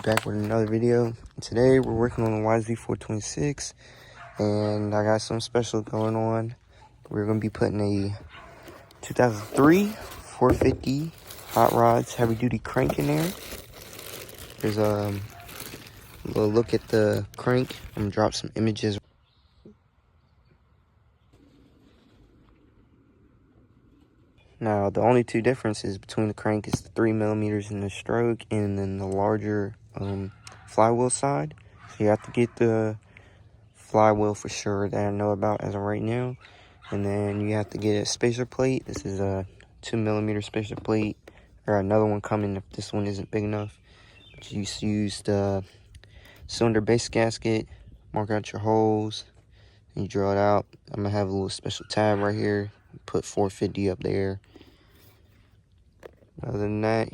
Back with another video. Today we're working on the yz426 and I got something special going on. We're going to be putting a 2003 450 Hot Rods heavy duty crank in there. There's a little look at the crank. I'm going to drop some images. Now the only two differences between the crank is the 3mm in the stroke and then the larger flywheel side. So you have to get the flywheel for sure that I know about as of right now, and then you have to get a spacer plate. This is a 2mm spacer plate, or another one coming if this one isn't big enough. But you just use the cylinder base gasket, mark out your holes, and you drill it out. I'm gonna have a little special tab right here, put 450 up there. Other than that,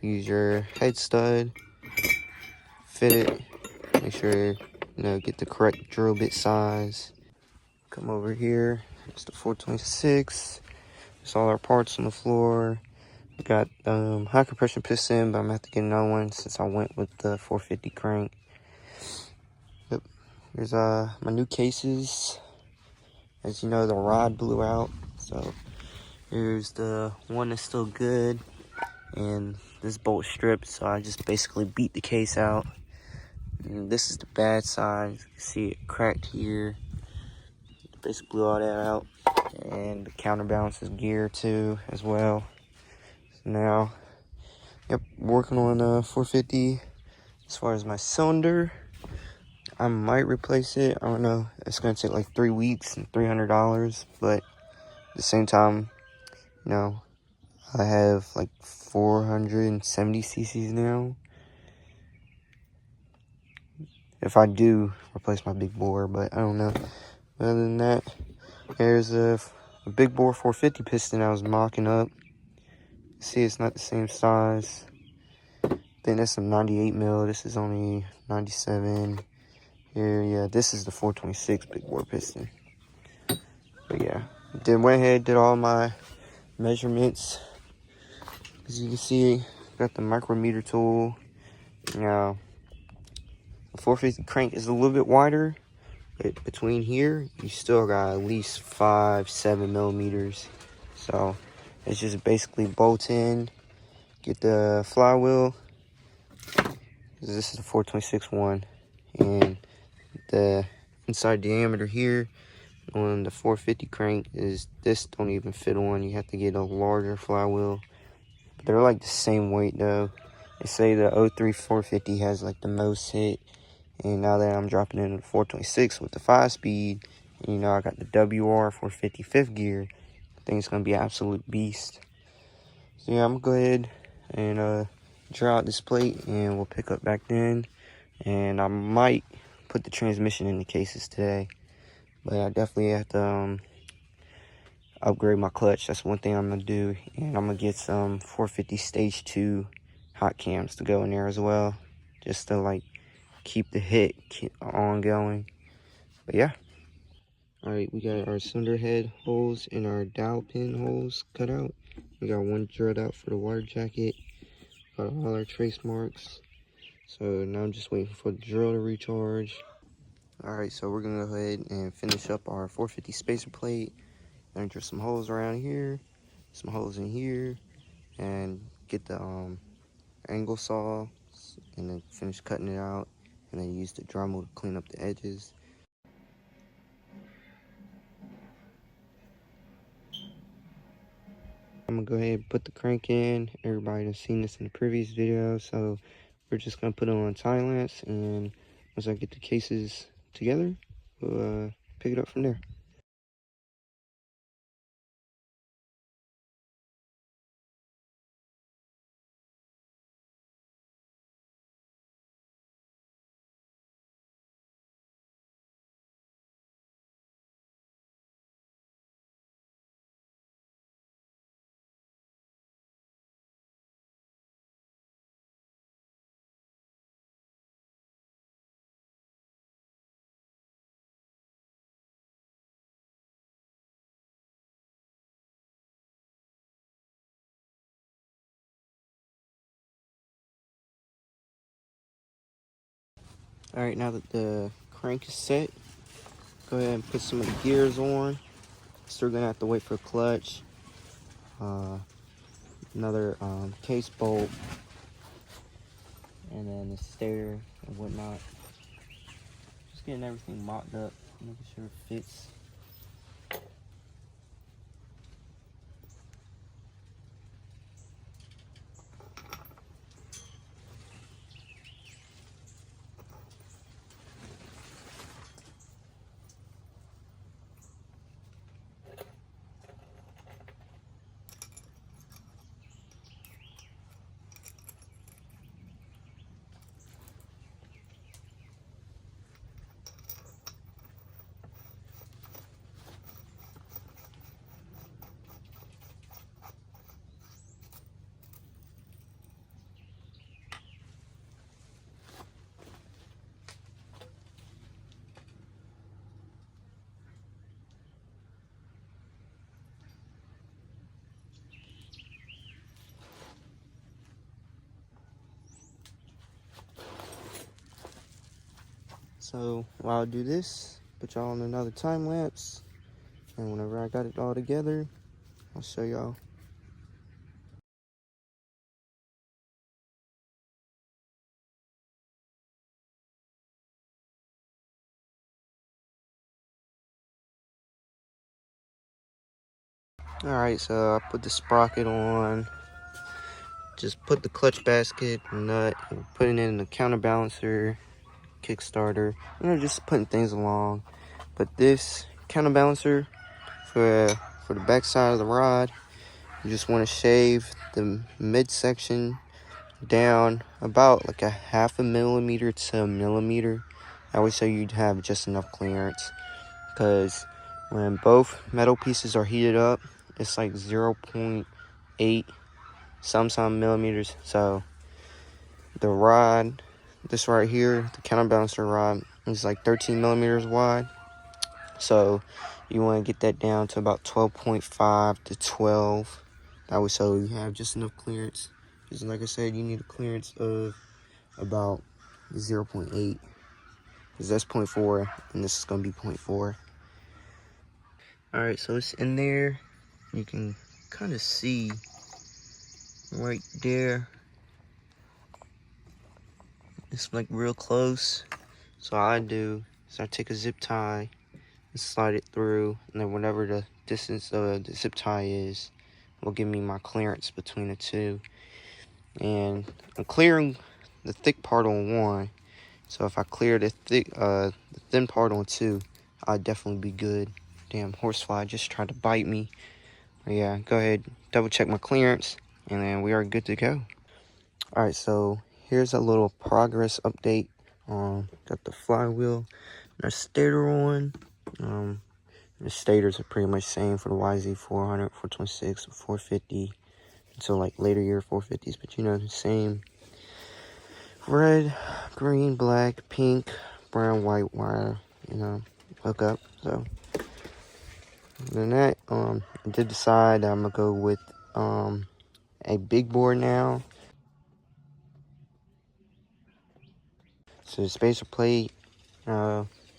use your head stud, fit it, make sure get the correct drill bit size. Come over here, it's the 426. It's all our parts on the floor. We got high compression piston, but I'm gonna have to get another one since I went with the 450 crank. Yep. Here's my new cases. As you know, the rod blew out, so here's the one that's still good, and this bolt stripped, so I just basically beat the case out. And this is the bad side. You can see it cracked here. Basically blew all that out, and the counterbalances gear too as well. So now, yep, working on 450. As far as my cylinder, I might replace it. I don't know. It's gonna take like 3 weeks and $300, but at the same time, I have like 470 cc's now. If I do replace my big bore, but I don't know. Other than that, there's a big bore 450 piston I was mocking up. See, it's not the same size. I think that's some 98mm. This is only 97. Here, yeah, this is the 426 big bore piston. But yeah, then went ahead, did all my measurements. As you can see, got the micrometer tool. Now, the 450 crank is a little bit wider, but between here, you still got at least 5-7mm. So it's just basically bolt in, get the flywheel. This is the 426 one, and the inside diameter here on the 450 crank is this don't even fit on. You have to get a larger flywheel. But they're like the same weight though. They say the 03 450 has like the most hit, and now that I'm dropping into the 426 with the 5-speed, I got the WR 450 fifth gear, I think it's gonna be an absolute beast. So yeah, I'm gonna go ahead and draw out this plate, and we'll pick up back then. And I might put the transmission in the cases today, but I definitely have to upgrade my clutch. That's one thing I'm gonna do, and I'm gonna get some 450 stage 2 hot cams to go in there as well, just to like keep the hit ongoing. But yeah, all right, we got our cylinder head holes and our dowel pin holes cut out. We got one drilled out for the water jacket. Got all our trace marks. So now I'm just waiting for the drill to recharge. All right, so we're gonna go ahead and finish up our 450 spacer plate. Enter some holes around here, some holes in here, and get the angle saw, and then finish cutting it out, and then use the Dremel to clean up the edges. I'm gonna go ahead and put the crank in. Everybody has seen this in the previous video, so we're just gonna put it on time lapse, and once I get the cases together, we'll pick it up from there. All right, now that the crank is set, go ahead and put some of the gears on. Still gonna have to wait for clutch, another case bolt, and then the stator and whatnot. Just getting everything mocked up, making sure it fits. So while I do this, put y'all on another time lapse, and whenever I got it all together, I'll show y'all. All right, so I put the sprocket on, just put the clutch basket, nut, and putting it in the counterbalancer, kickstarter, just putting things along. But this counterbalancer for the back side of the rod, you just want to shave the midsection down about like a 1/2 millimeter to a millimeter. That way so you'd have just enough clearance, because when both metal pieces are heated up, it's like 0.8 some millimeters. So the rod, this right here, the counterbalancer rod, is like 13 millimeters wide. So you want to get that down to about 12.5 to 12. That way so you have just enough clearance. Because like I said, you need a clearance of about 0.8. Because that's 0.4 and this is going to be 0.4. Alright, so it's in there. You can kind of see right there. It's like real close. So all I do is I take a zip tie and slide it through, and then whatever the distance of the zip tie is will give me my clearance between the two. And I'm clearing the thick part on one, so if I clear the thin part on two, I'll definitely be good. Damn, horsefly just tried to bite me. But yeah, go ahead, double check my clearance, and then we are good to go. All right, so here's a little progress update. Got the flywheel and our stator on. The stators are pretty much the same for the yz400, 426, 450, until like later year 450s, but the same. Red, green, black, pink, brown, white wire, hook up. So other than that, I did decide I'm gonna go with a big bore now. So the spacer plate,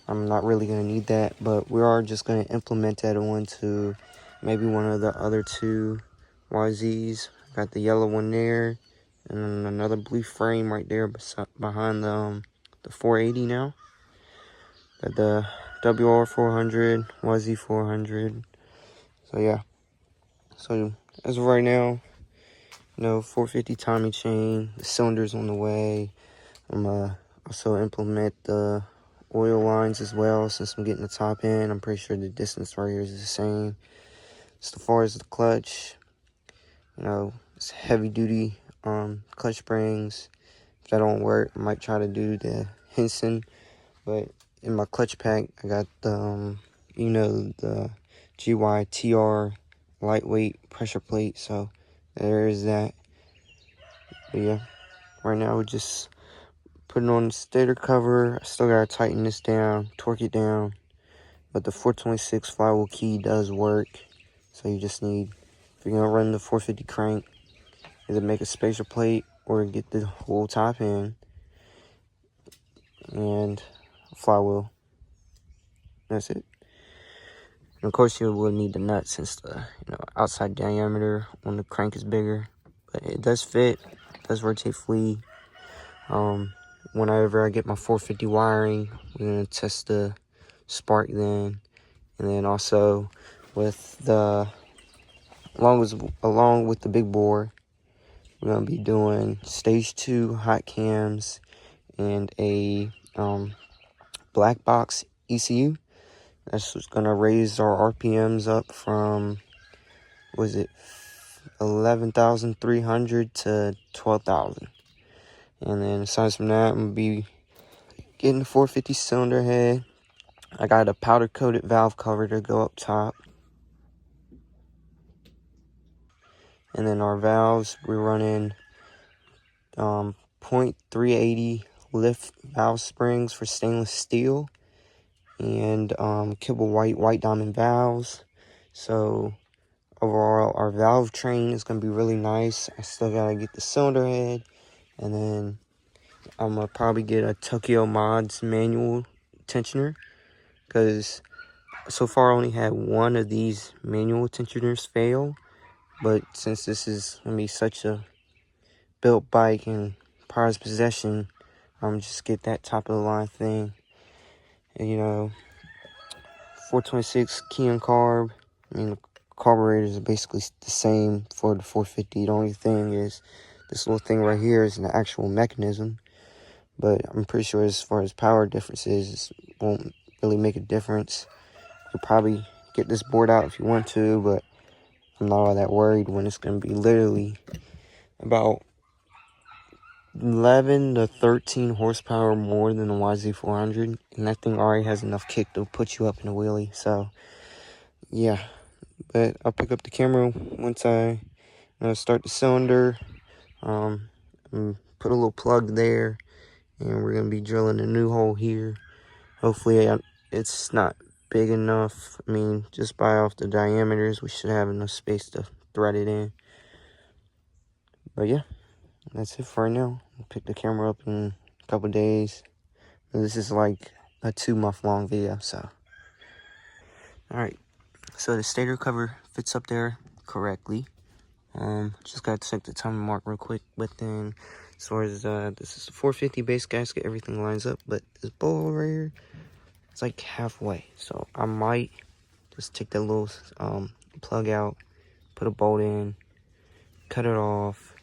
I'm not really gonna need that, but we are just gonna implement that onto maybe one of the other two YZs. Got the yellow one there, and then another blue frame right there behind the 480 now. Got the WR400, YZ400. So yeah. So as of right now, 450 timing chain. The cylinder's on the way. I'm also implement the oil lines as well, since I'm getting the top end. I'm pretty sure the distance right here is the same. As far as the clutch, it's heavy duty clutch springs. If that don't work, I might try to do the Henson. But in my clutch pack, I got the the GYTR lightweight pressure plate. So there is that. But yeah, right now we're just putting on the stator cover. I still gotta tighten this down, torque it down. But the 426 flywheel key does work. So you just need, if you're gonna run the 450 crank, either make a spacer plate or get the whole top end. and a flywheel. That's it. And of course you will need the nut since the outside diameter on the crank is bigger. But it does fit, it does rotate free. Whenever I get my 450 wiring, we're gonna test the spark then. And then also with the along with the big bore, we're gonna be doing stage 2 hot cams and a black box ECU. That's what's gonna raise our RPMs up from, was it 11,300 to 12,000. And then aside from that, I'm gonna be getting the 450 cylinder head. I got a powder coated valve cover to go up top. And then our valves, we're running 0.380 lift valve springs for stainless steel, and Kibble white diamond valves. So overall, our valve train is going to be really nice. I still got to get the cylinder head, and then I'm going to probably get a Tokyo Mods manual tensioner, because so far I only had one of these manual tensioners fail. But since this is going to be such a built bike and prized possession, I'm just get that top of the line thing. And 426 key and carb. I mean, the carburetors are basically the same for the 450. The only thing is this little thing right here is an actual mechanism. But I'm pretty sure as far as power differences, it won't really make a difference. You'll probably get this board out if you want to, but I'm not all that worried when it's going to be literally about 11 to 13 horsepower more than the yz400, and that thing already has enough kick to put you up in a wheelie. So yeah, but I'll pick up the camera once I start the cylinder, and put a little plug there, and we're gonna be drilling a new hole here. Hopefully it's not big enough. I mean, just by off the diameters, we should have enough space to thread it in. But yeah, that's it for right now. I'll pick the camera up in a couple days. This is like a 2-month-long video, so. Alright, so the stator cover fits up there correctly. Just gotta check the timing mark real quick. But then, as far as this is a 450 base gasket, everything lines up. But this bowl right here, it's like halfway. So I might just take that little plug out, put a bolt in, cut it off,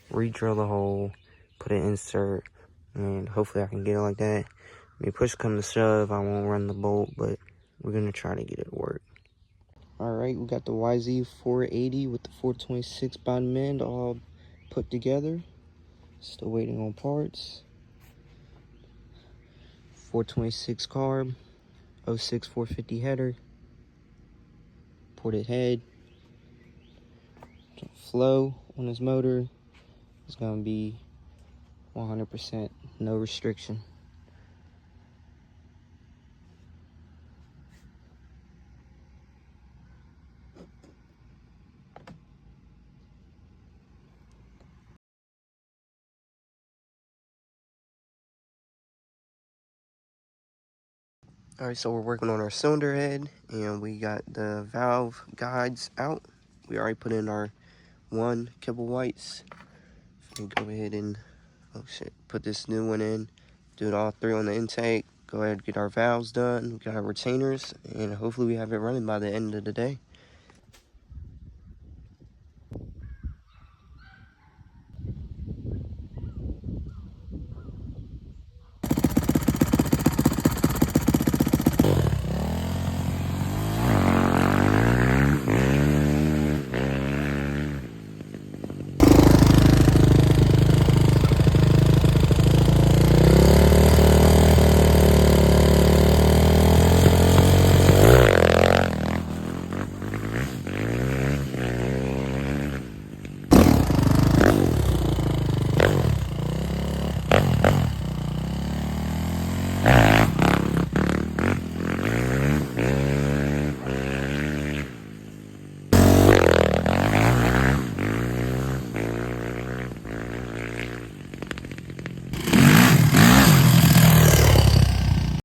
re-drill the hole, put an insert, and hopefully I can get it like that. I mean, push come to shove, I won't run the bolt, but we're gonna try to get it to work. Alright, we got the yz480 with the 426 bottom end all put together. Still waiting on parts. 426 carb, 06 450 header, ported head. Flow on this motor is gonna be 100%, no restriction. Alright, so we're working on our cylinder head, and we got the valve guides out. We already put in our 1 Kibble whites. So go ahead and, oh shit, put this new one in. Do it all 3 on the intake. Go ahead and get our valves done. We got our retainers, and hopefully we have it running by the end of the day.